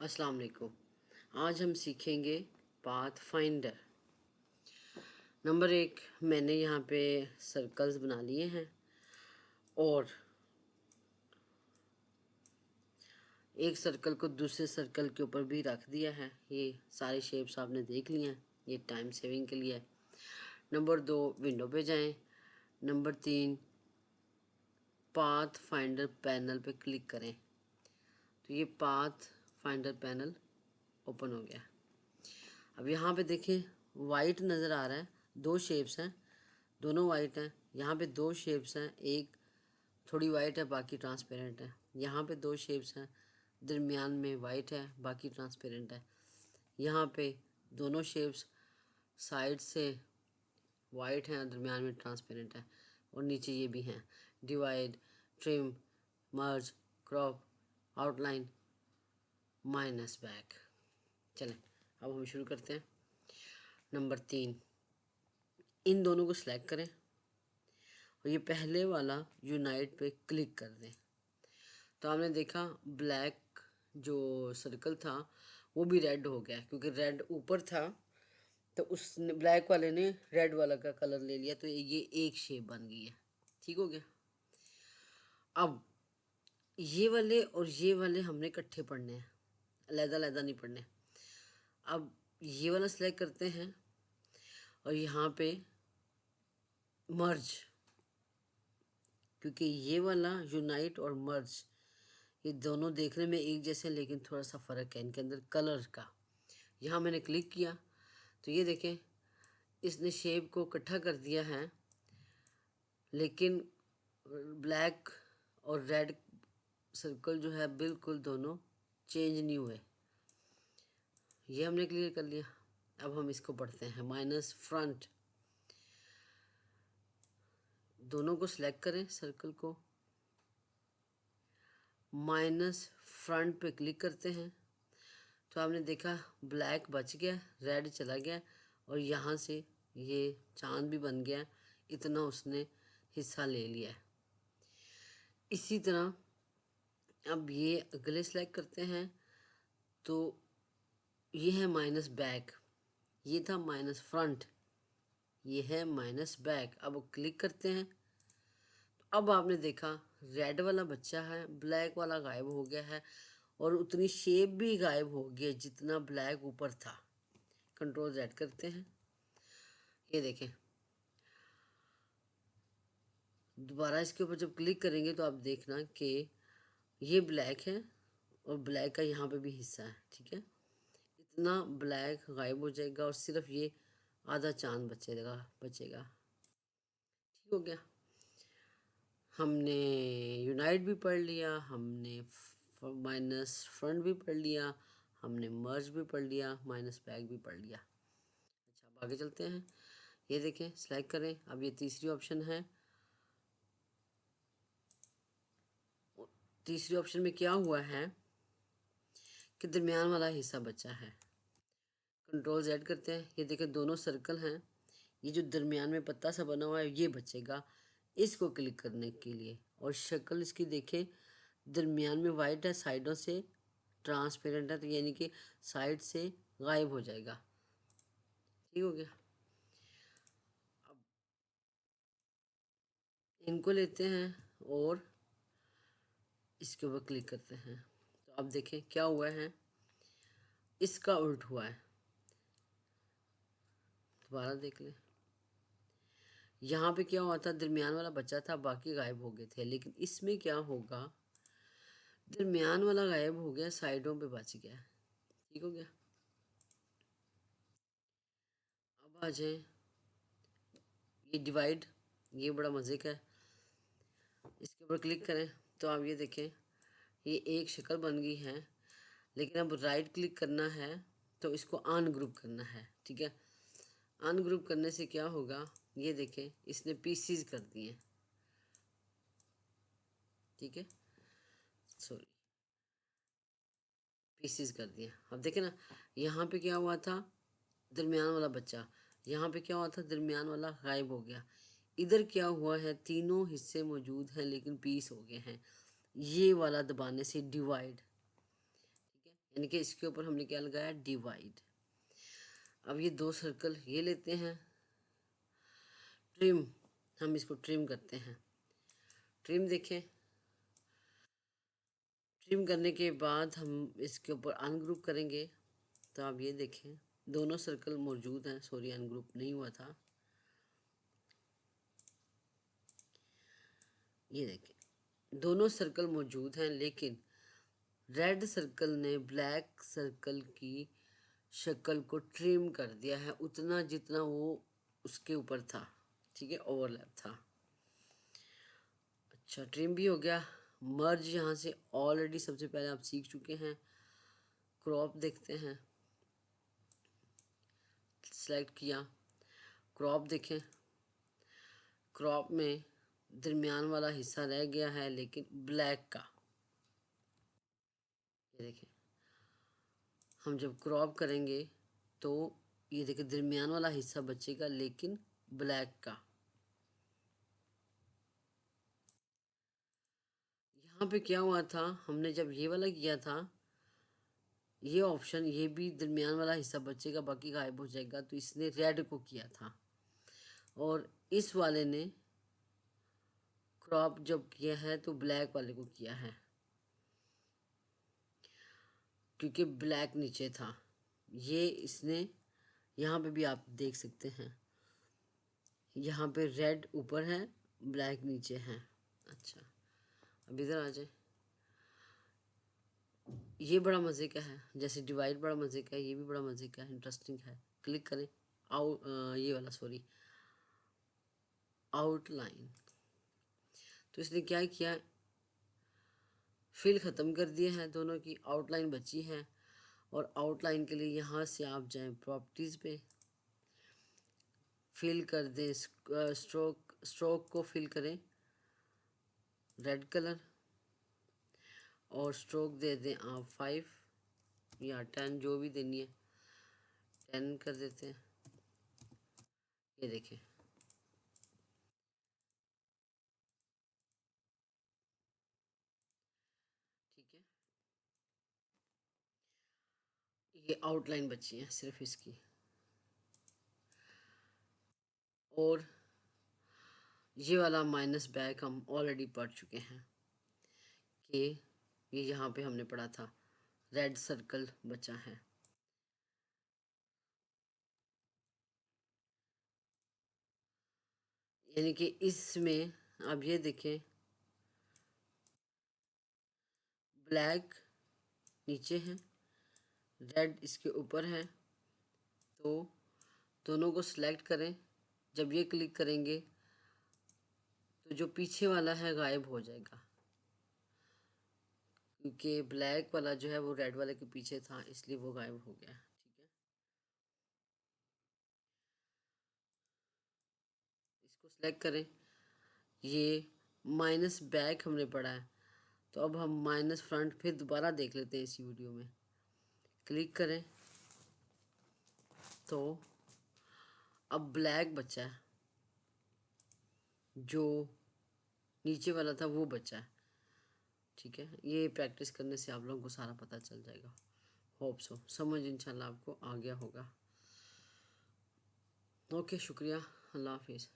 अस्सलाम वालेकुम। आज हम सीखेंगे पाथ फाइंडर। नंबर 1, मैंने यहाँ पे सर्कल्स बना लिए हैं और एक सर्कल को दूसरे सर्कल के ऊपर भी रख दिया है। ये सारे शेप्स आपने देख लिए हैं, ये टाइम सेविंग के लिए है। नंबर 2, विंडो पे जाएं। नंबर 3, पाथ फाइंडर पैनल पे क्लिक करें तो ये पाथ फाइंडर पैनल ओपन हो गया। अब यहाँ पे देखें, वाइट नज़र आ रहा है, दो शेप्स हैं, दोनों वाइट हैं। यहाँ पे दो शेप्स हैं, एक थोड़ी वाइट है बाकी ट्रांसपेरेंट है। यहाँ पे दो शेप्स हैं, दरमियान में वाइट है बाकी ट्रांसपेरेंट है। यहाँ पे दोनों शेप्स साइड से वाइट हैं, दरमियान में ट्रांसपेरेंट है। और नीचे ये भी हैं, डिवाइड, ट्रिम, मर्ज, क्रॉप, आउटलाइन, माइनस बैक। चलें अब हम शुरू करते हैं। नंबर 3, इन दोनों को सिलेक्ट करें और ये पहले वाला यूनाइट पे क्लिक कर दें। तो आपने देखा ब्लैक जो सर्कल था वो भी रेड हो गया, क्योंकि रेड ऊपर था तो उसने ब्लैक वाले ने रेड वाला का कलर ले लिया, तो ये एक शेप बन गई है। ठीक हो गया। अब ये वाले और ये वाले हमने इकट्ठे पढ़ने हैं, अलग-अलग नहीं पढ़ने। अब ये वाला सेलेक्ट करते हैं और यहाँ पे मर्ज, क्योंकि ये वाला यूनाइट और मर्ज ये दोनों देखने में एक जैसे, लेकिन थोड़ा सा फ़र्क है इनके अंदर कलर का। यहाँ मैंने क्लिक किया तो ये देखें, इसने शेप को इकट्ठा कर दिया है, लेकिन ब्लैक और रेड सर्कल जो है बिल्कुल दोनों चेंज नहीं हुए। ये हमने क्लियर कर लिया। अब हम इसको पढ़ते हैं, माइनस फ्रंट। दोनों को सिलेक्ट करें सर्कल को, माइनस फ्रंट पे क्लिक करते हैं तो आपने देखा ब्लैक बच गया, रेड चला गया और यहाँ से ये चांद भी बन गया। इतना उसने हिस्सा ले लिया है। इसी तरह अब ये अगले सेलेक्ट करते हैं तो ये है माइनस बैक, ये था माइनस फ्रंट, ये है माइनस बैक। अब क्लिक करते हैं तो अब आपने देखा रेड वाला बच्चा है, ब्लैक वाला गायब हो गया है और उतनी शेप भी गायब हो गई जितना ब्लैक ऊपर था। कंट्रोल Z करते हैं, ये देखें दोबारा इसके ऊपर जब क्लिक करेंगे तो आप देखना कि ये ब्लैक है और ब्लैक का यहाँ पे भी हिस्सा है। ठीक है, इतना ब्लैक गायब हो जाएगा और सिर्फ ये आधा चांद बचेगा। ठीक हो गया। हमने यूनाइट भी पढ़ लिया, हमने माइनस फ्रंट भी पढ़ लिया, हमने मर्ज भी पढ़ लिया, माइनस बैक भी पढ़ लिया। अच्छा अब आगे चलते हैं। ये देखें, सिलेक्ट करें। अब ये तीसरी ऑप्शन है। तीसरी ऑप्शन में क्या हुआ है कि दरमियान वाला हिस्सा बचा है। कंट्रोल Z करते हैं, ये देखें दोनों सर्कल हैं, ये जो दरमियान में पत्ता सा बना हुआ है ये बचेगा। इसको क्लिक करने के लिए, और शक्ल इसकी देखें, दरमियान में वाइट है, साइडों से ट्रांसपेरेंट है, तो यानी कि साइड से गायब हो जाएगा। ठीक हो गया। अब इनको लेते हैं और इसके ऊपर क्लिक करते हैं तो अब देखें क्या हुआ है, इसका उल्ट हुआ है। दोबारा देख लें, यहाँ पे क्या हुआ था, दरमियान वाला बचा था, बाकी गायब हो गए थे। लेकिन इसमें क्या होगा, दरमियान वाला गायब हो गया, साइडों पे बच गया। ठीक हो गया। अब आ जाए ये डिवाइड, ये बड़ा मज़े का है। इसके ऊपर क्लिक करें तो आप ये देखें, ये एक शक्ल बन गई है। लेकिन अब राइट क्लिक करना है तो इसको अनग्रुप करना है। ठीक है, अनग्रुप करने से क्या होगा, ये देखें इसने पीसीज कर दिए। ठीक है, सॉरी, पीसीज कर दिए। अब देखें ना, यहाँ पे क्या हुआ था, दरमियान वाला बच्चा, यहाँ पे क्या हुआ था, दरमियान वाला गायब हो गया। इधर क्या हुआ है, तीनों हिस्से मौजूद हैं लेकिन पीस हो गए हैं। ये वाला दबाने से डिवाइड। ठीक है, यानी कि इसके ऊपर हमने क्या लगाया, डिवाइड। अब ये 2 सर्कल ये लेते हैं, ट्रिम, हम इसको ट्रिम करते हैं। ट्रिम देखें, ट्रिम करने के बाद हम इसके ऊपर अनग्रुप करेंगे। तो आप ये देखें दोनों सर्कल मौजूद हैं, सॉरी अनग्रुप नहीं हुआ था। ये देखें दोनों सर्कल मौजूद हैं, लेकिन रेड सर्कल ने ब्लैक सर्कल की शक्ल को ट्रिम कर दिया है, उतना जितना वो उसके ऊपर था। ठीक है, ओवरलैप था। अच्छा, ट्रिम भी हो गया। मर्ज यहाँ से ऑलरेडी सबसे पहले आप सीख चुके हैं। क्रॉप देखते हैं, सेलेक्ट किया, क्रॉप देखें। क्रॉप में दरमियान वाला हिस्सा रह गया है, लेकिन ब्लैक का। ये देखें, हम जब क्रॉप करेंगे तो ये देखें दरमियान वाला हिस्सा बचेगा, लेकिन ब्लैक का। यहाँ पे क्या हुआ था, हमने जब ये वाला किया था, ये ऑप्शन, ये भी दरमियान वाला हिस्सा बचेगा बाकी गायब हो जाएगा, तो इसने रेड को किया था। और इस वाले ने क्रॉप जब किया है तो ब्लैक वाले को किया है, क्योंकि ब्लैक नीचे था। ये इसने यहाँ पे भी आप देख सकते हैं, यहाँ पे रेड ऊपर है, ब्लैक नीचे है। अच्छा, अब इधर आ जाए। ये बड़ा मज़े का है, जैसे डिवाइड बड़ा मज़े का है, ये भी बड़ा मज़े का है, इंटरेस्टिंग है। क्लिक करें, ये वाला सॉरी, आउटलाइन। तो इसने क्या किया, फिल ख़त्म कर दिया है, दोनों की आउटलाइन बची है। और आउटलाइन के लिए यहाँ से आप जाएं प्रॉपर्टीज़ पे, फिल कर दें, स्ट्रोक को फिल करें रेड कलर, और स्ट्रोक दे दें आप 5 या 10, जो भी देनी है 10 कर देते हैं। ये देखें, ठीक है, ये आउटलाइन बची है सिर्फ इसकी। और ये वाला माइनस बैक हम ऑलरेडी पढ़ चुके हैं कि ये यहाँ पे हमने पढ़ा था, रेड सर्कल बचा है। यानी कि इसमें आप ये देखें, ब्लैक नीचे है, रेड इसके ऊपर है। तो दोनों को सिलेक्ट करें, जब ये क्लिक करेंगे तो जो पीछे वाला है गायब हो जाएगा, क्योंकि ब्लैक वाला जो है वो रेड वाले के पीछे था, इसलिए वो गायब हो गया। ठीक है, इसको सिलेक्ट करें। ये माइनस बैक हमने पढ़ा है, तो अब हम माइनस फ्रंट फिर दोबारा देख लेते हैं इसी वीडियो में। क्लिक करें तो अब ब्लैक बचा है, जो नीचे वाला था वो बचा है। ठीक है, ये प्रैक्टिस करने से आप लोगों को सारा पता चल जाएगा। होप सो समझ इंशाल्लाह आपको आ गया होगा। ओके, शुक्रिया, अल्लाह हाफिज़।